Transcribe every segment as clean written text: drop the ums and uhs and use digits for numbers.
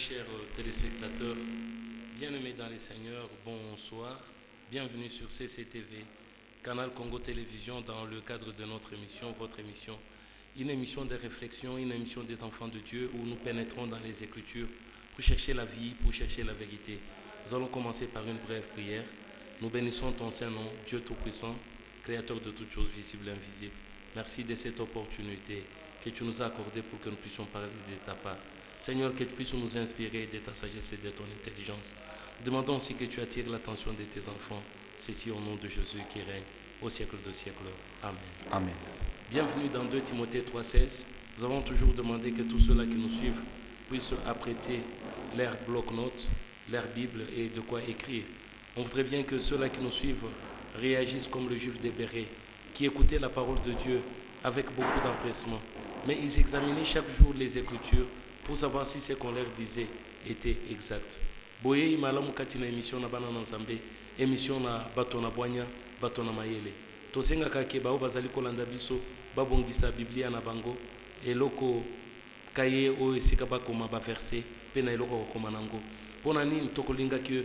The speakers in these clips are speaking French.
chers téléspectateurs, bien-aimés dans les Seigneurs, bonsoir. Bienvenue sur CCTV, Canal Congo Télévision, dans le cadre de notre émission, votre émission. Une émission de réflexion, une émission des enfants de Dieu où nous pénétrons dans les Écritures pour chercher la vie, pour chercher la vérité. Nous allons commencer par une brève prière. Nous bénissons ton Saint-Nom, Dieu Tout-Puissant, Créateur de toutes choses visibles et invisibles. Merci de cette opportunité que tu nous as accordée pour que nous puissions parler de ta part. Seigneur, que tu puisses nous inspirer de ta sagesse et de ton intelligence. Nous demandons aussi que tu attires l'attention de tes enfants. Ceci au nom de Jésus qui règne au siècle de siècles. Amen. Amen. Bienvenue dans 2 Timothée 3,16. Nous avons toujours demandé que tous ceux-là qui nous suivent puissent apprêter leur bloc-notes, leur Bible et de quoi écrire. On voudrait bien que ceux-là qui nous suivent réagissent comme le juif des Bérets, qui écoutait la parole de Dieu avec beaucoup d'empressement. Mais ils examinaient chaque jour les Écritures pour savoir si ce qu'on leur disait était exact. Boye imalamu kati na émission na bana na Nzambe, émission na bato na bwanya, bato na mayele. Tosenga kake bao bazali kolanda biso, babongisa Biblia na bango, eloko kaye o esika bakoma ba verset, pe na eloko kokoma nango. Pona nini tokolinga ke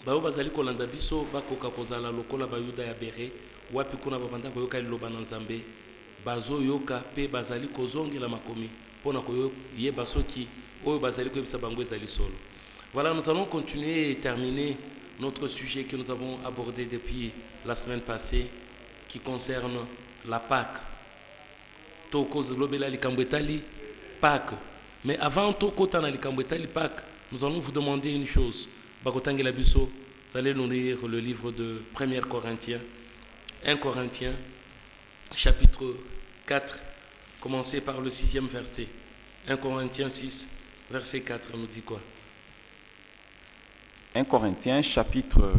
bao bazali kolanda biso bakoka kozala lokola bayuda ya bere, wapi kuna babanda koyoka liloba na Nzambe, bazo yoka pe bazali kozongela makomi. Voilà, nous allons continuer et terminer notre sujet que nous avons abordé depuis la semaine passée, qui concerne la Pâque. Pâque. Mais avant Pâque, nous allons vous demander une chose. Vous allez nous lire le livre de 1 Corinthiens, 1 Corinthiens, chapitre 4. Commencez par le 6e verset. 1 Corinthiens 6, verset 4, nous dit quoi? 1 Corinthiens chapitre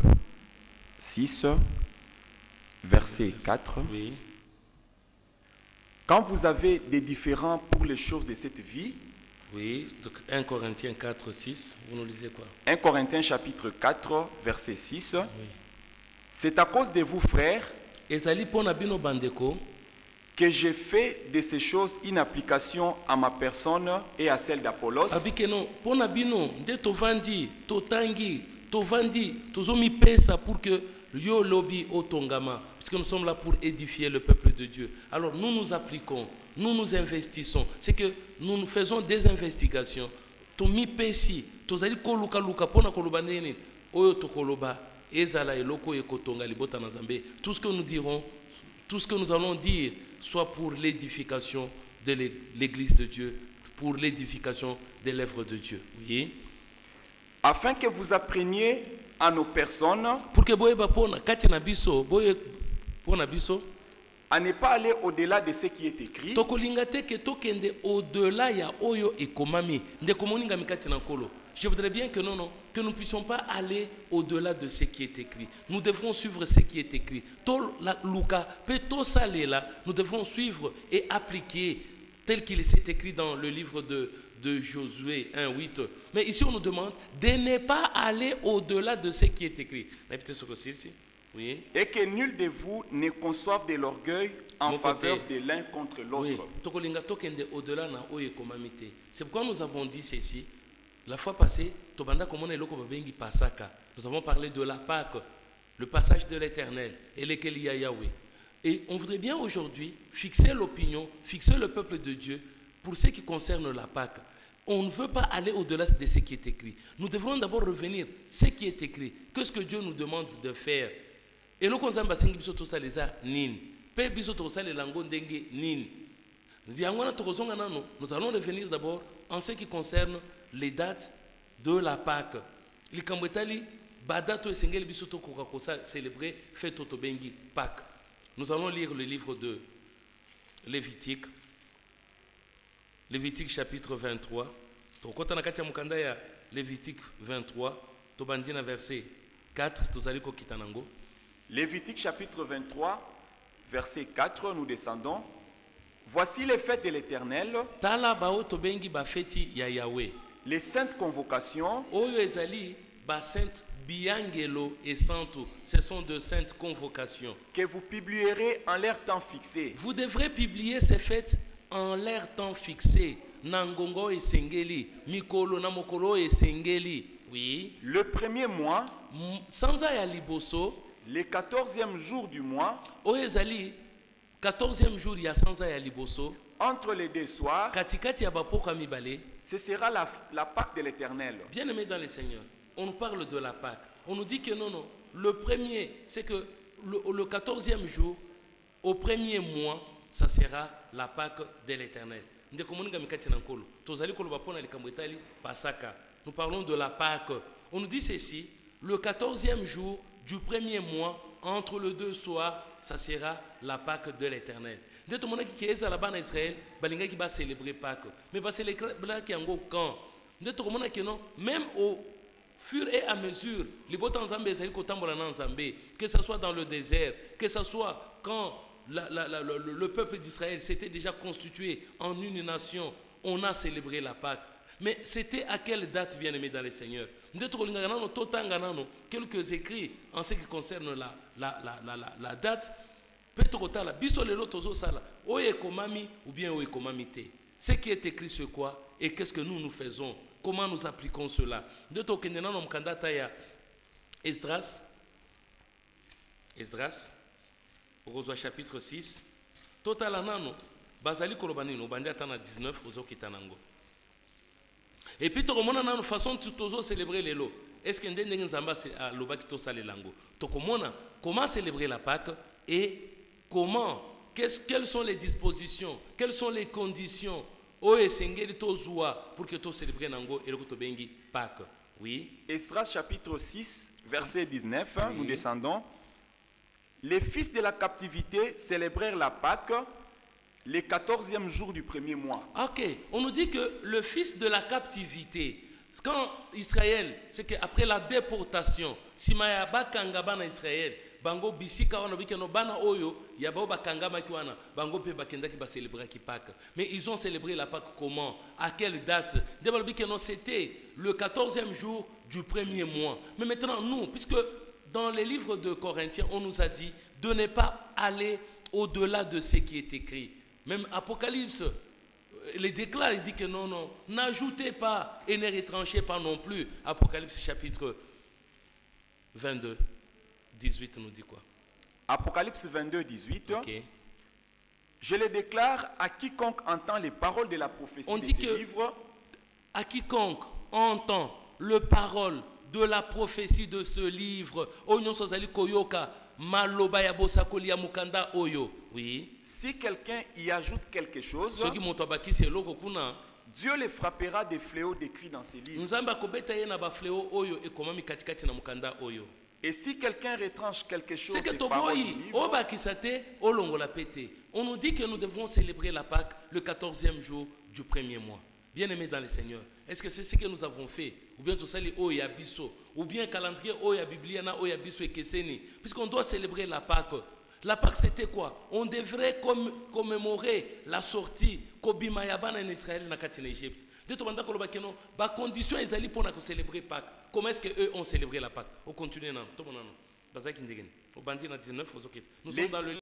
6, verset 4. Oui. Quand vous avez des différends pour les choses de cette vie. Oui, donc 1 Corinthiens 4, 6, vous nous lisez quoi? 1 Corinthiens chapitre 4, verset 6. Oui. C'est à cause de vous, frères, Ezali pona bino bandeko, que j'ai fait de ces choses une application à ma personne et à celle d'Apollos. Abikeno, pona bino, nde tovandi, totangi, tovandi, tozomi pesa pour que yo lobby otongama, parce que nous sommes là pour édifier le peuple de Dieu. Alors nous nous appliquons, nous nous investissons. C'est que nous faisons des investigations. Tomi pesi, tozali koluka luka pona koloba nene, oyo tokoloba, ezala eloko ekotonga libota na Nzambe. Tout ce que nous dirons, tout ce que nous allons dire, soit pour l'édification de l'Église de Dieu, pour l'édification des lèvres de Dieu. Oui. Afin que vous appreniez à nos personnes pour que boye bapona kati na biso, boye pona biso, à ne pas aller au-delà de ce qui est écrit. Tokolingate ke tokende au-delà ya oyo ekomami, nde komoninga mikati na nkolo. Je voudrais bien que que nous ne puissions pas aller au-delà de ce qui est écrit. Nous devons suivre ce qui est écrit. Nous devons suivre et appliquer tel qu'il est écrit dans le livre de Josué 1:8. Mais ici, on nous demande de ne pas aller au-delà de ce qui est écrit. Oui. Et que nul de vous ne conçoive de l'orgueil en faveur de l'un contre l'autre. Oui. C'est pourquoi nous avons dit ceci. La fois passée, nous avons parlé de la Pâque, le passage de l'Éternel et lequel il y a Yahweh. Et on voudrait bien aujourd'hui fixer l'opinion, fixer le peuple de Dieu pour ce qui concerne la Pâque. On ne veut pas aller au-delà de ce qui est écrit. Nous devons d'abord revenir ce qui est écrit. Qu'est-ce que Dieu nous demande de faire? Et nous allons revenir d'abord en ce qui concerne les dates de la Pâque. Célébrer fête Totobengi Pâque. Nous allons lire le livre de Lévitique. Lévitique chapitre 23. Lévitique 23. Tobandina verset 4. Lévitique chapitre 23, verset 4, nous descendons. Voici les fêtes de l'Éternel, les saintes convocations, ce sont de saintes convocations que vous publierez en leur temps fixé. Vous devrez publier ces fêtes en leur temps fixé. nangongo esengeli mikolo na mokolo esengeli. Oui. Le premier mois, Sanza ya liboso, le 14e jour du mois, oyezali 14e jour ya sanza ya liboso, entre les deux soirs, katikati ya bapoka mibale. ce sera la Pâque de l'Éternel. Bien aimé dans le Seigneur, on nous parle de la Pâque. On nous dit que non, le premier, c'est que le 14e jour, au premier mois, ça sera la Pâque de l'Éternel. Nous parlons de la Pâque. On nous dit ceci, le 14e jour du premier mois, entre les deux soirs, ça sera la Pâque de l'Éternel. Dès que qui est là-bas en Israël, qui va célébrer Pâque. Mais va célébrer qui est en camp. Dès que non, même au fur et à mesure, les botans zambé, que ce soit dans le désert, que ce soit quand le peuple d'Israël s'était déjà constitué en une nation, on a célébré la Pâque. Mais c'était à quelle date, bien aimé dans le Seigneur? Quelques écrits en ce qui concerne la date. Petrotala, bisolelo tozo sala, oye komami ou bien oye komamité. Ce qui est écrit sur quoi et qu'est-ce que nous faisons? Comment nous appliquons cela? De to kenena no mkandata ya Esdras, au chapitre 6, total anano, bazali kolobani no bandi atana 19 ozo kitanango. Et puis, tu as une façon de célébrer les lots. Est-ce que nous avons comment célébrer la Pâque et comment, quelles sont les dispositions, quelles sont les conditions pour que tu célèbres la Pâque? Oui. Esdras chapitre 6, verset 19, oui. Nous descendons. Les fils de la captivité célébrèrent la Pâque le 14e jour du premier mois. Ok, on nous dit que le fils de la captivité, quand Israël, c'est qu'après la déportation, si maya bakangaba na Israël, bango bisika wana bikeno bana oyo, yaba bakangama kiwana, bango pe bakenda ki ba célébrer ki Pâque. Mais ils ont célébré la Pâque comment? À quelle date? D'abord bikeno c'était le 14e jour du premier mois. Mais maintenant nous, puisque dans les livres de Corinthiens, on nous a dit de ne pas aller au-delà de ce qui est écrit. Même Apocalypse, les déclare, il dit que non, n'ajoutez pas et ne retranchez pas non plus. Apocalypse chapitre 22, 18 nous dit quoi? Apocalypse 22, 18. Okay. Je le déclare à quiconque entend les paroles de la prophétie on de dit ce que livre. À quiconque entend les paroles de la prophétie de ce livre, oui. Si quelqu'un y ajoute quelque chose, Dieu les frappera des fléaux décrits dans ces livres. Et si quelqu'un retranche quelque chose des paroles du livre, on nous dit que nous devons célébrer la Pâque le 14e jour du premier mois. Bien-aimés dans le Seigneur, est-ce que c'est ce que nous avons fait? Ou bien tout ça, les Oyabiso, ou bien calendrier Oya Bibliana, Oyabiso et Keseni, puisqu'on doit célébrer la Pâque. La Pâque, c'était quoi? On devrait commémorer la sortie Kobimayabana en Israël en Égypte. De tout le monde, la condition est pour célébrer Pâque. Comment est-ce qu'eux ont célébré la Pâque? On continue. Nous sommes dans le